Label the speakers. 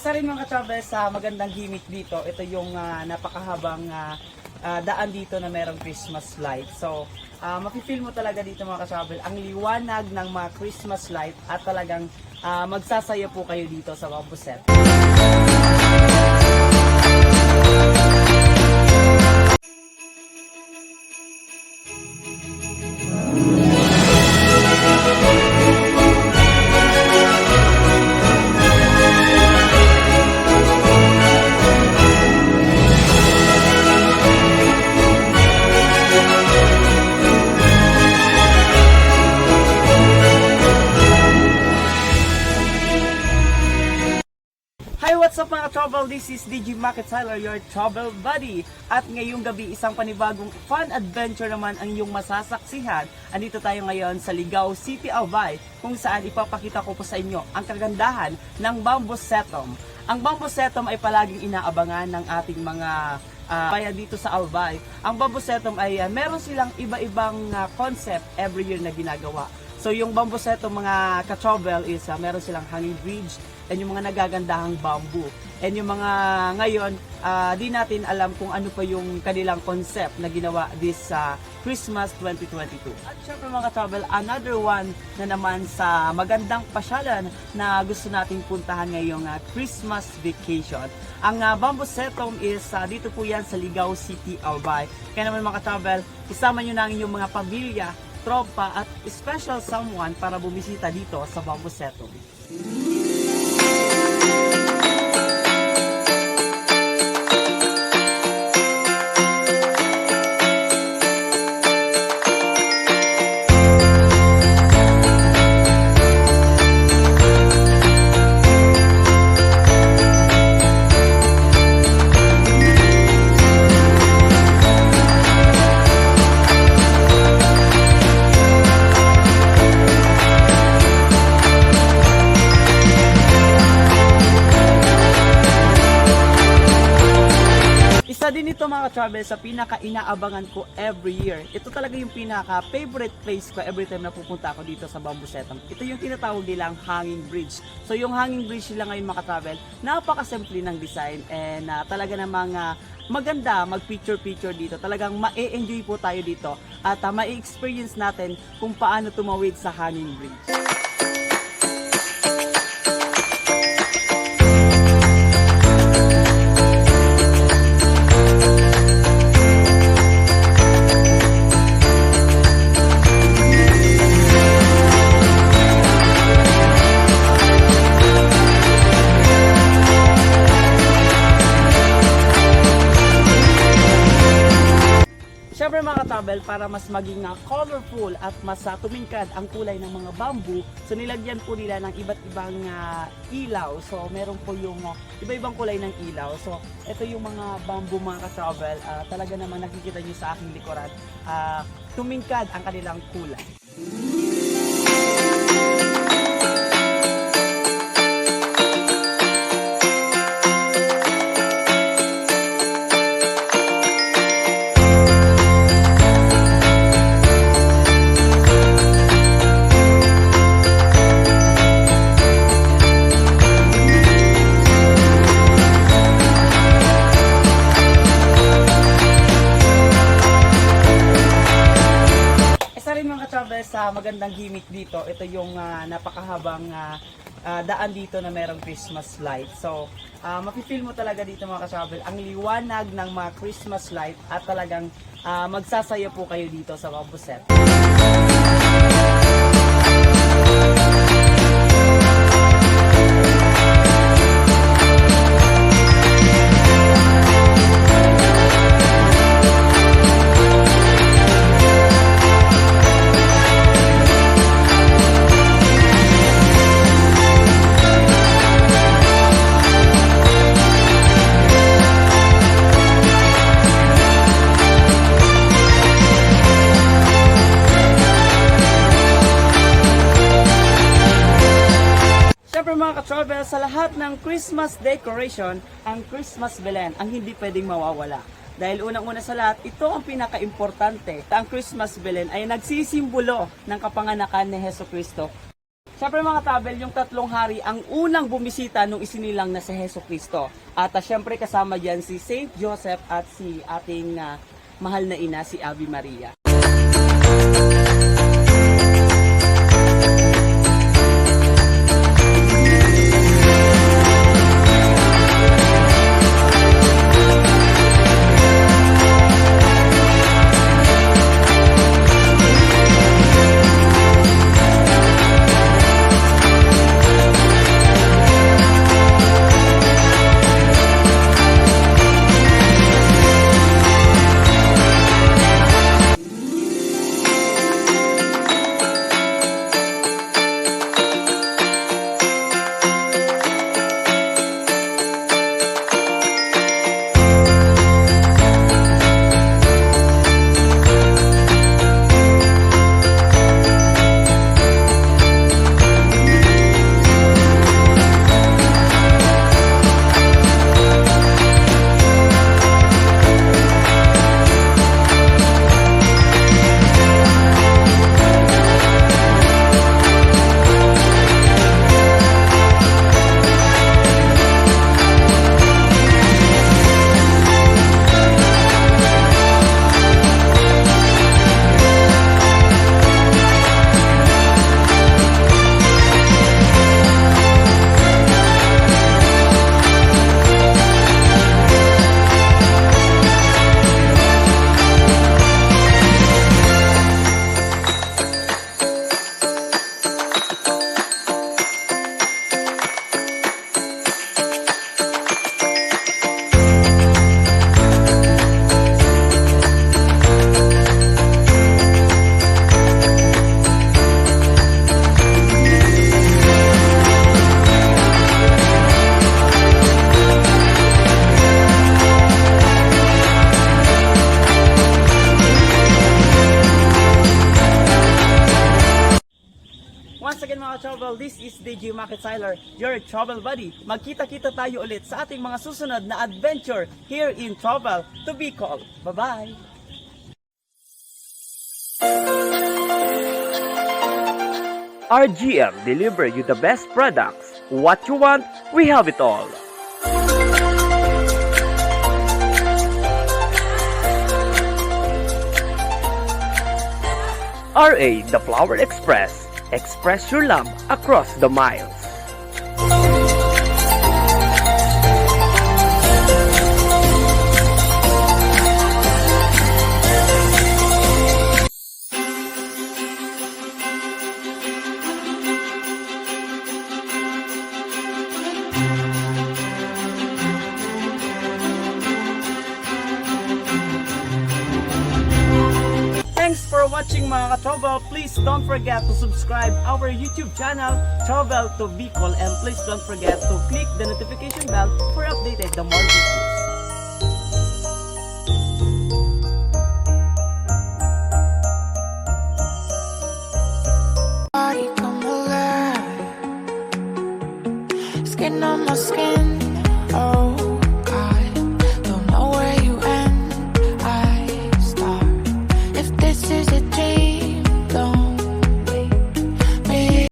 Speaker 1: Isa rin mga ka-travel sa magandang gimmick dito, ito yung napakahabang daan dito na merong Christmas light. So, mafe-feel mo talaga dito mga ka-travel ang liwanag ng mga Christmas light at talagang magsasaya po kayo dito sa Bamboo Settome. Hi, what's up mga travel? This is DJ Market Tyler, your travel buddy. At ngayong gabi, isang panibagong fun adventure naman ang iyong masasaksihan. Andito tayo ngayon sa Ligao City, Albay, kung saan ipapakita ko po sa inyo ang kagandahan ng Bamboo Settome. Ang Bamboo Settome ay palaging inaabangan ng ating mga kaya dito sa Albay. Ang Bamboo Settome ay meron silang iba-ibang concept every year na ginagawa. So yung Bamboo Settome mga ka-travel is meron silang hanging bridge and yung mga nagagandahang bamboo. And yung mga ngayon, di natin alam kung ano pa yung kanilang concept na ginawa this Christmas 2022. At syempre mga ka-travel, another one na naman sa magandang pasyalan na gusto nating puntahan ngayong Christmas vacation. Ang Bamboo Settome is dito po yan sa Ligao City, Albay. Kaya naman mga ka-travel, isama nyo na ang inyong mga pamilya, tropa at special someone para bumisita dito sa Bamboo Settome. Isa din ito mga ka-travel sa pinaka-inaabangan ko every year. Ito talaga yung pinaka-favorite place ko every time na pupunta ako dito sa Bamboo Settome. Ito yung tinatawag nilang hanging bridge. So yung hanging bridge nila ngayon mga ka-travel, napaka-simple ng design and talaga namang maganda mag-picture-picture dito. Talagang ma-enjoy po tayo dito at ma-experience natin kung paano tumawid sa hanging bridge. Siyempre mga ka-travel, para mas maging colorful at mas tumingkad ang kulay ng mga bamboo, so nilagyan po nila ng iba't ibang ilaw. So meron po yung iba-ibang kulay ng ilaw. So ito yung mga bamboo mga ka-travel, talaga naman nakikita nyo sa aking likuran, tumingkad ang kanilang kulay. Sa magandang gimmick dito, ito yung napakahabang daan dito na merong Christmas light. So, mafe-feel mo talaga dito mga ka-travel ang liwanag ng mga Christmas light at talagang magsasaya po kayo dito sa Bamboo Settome. Mga ka-travel, sa lahat ng Christmas decoration, ang Christmas Belen ang hindi pwedeng mawawala. Dahil unang-una sa lahat, ito ang pinaka-importante. Ang Christmas Belen ay nagsisimbolo ng kapanganakan ni Jesucristo. Siyempre mga travel, yung tatlong hari ang unang bumisita nung isinilang na si Hesus Kristo. At siyempre kasama dyan si Saint Joseph at si ating mahal na ina, si Ave Maria. Once again mga travel, this is DJ Market Siler, your travel buddy. Magkita-kita tayo ulit sa ating mga susunod na adventure here in Travel to Bicol. Bye-bye! RGM deliver you the best products. What you want, we have it all. RA The Flower Express. Express your love across the miles. Thanks for watching mga ka-travel. Please don't forget to subscribe our YouTube channel, Travel to Bicol, and please don't forget to click the notification bell for updated the more videos.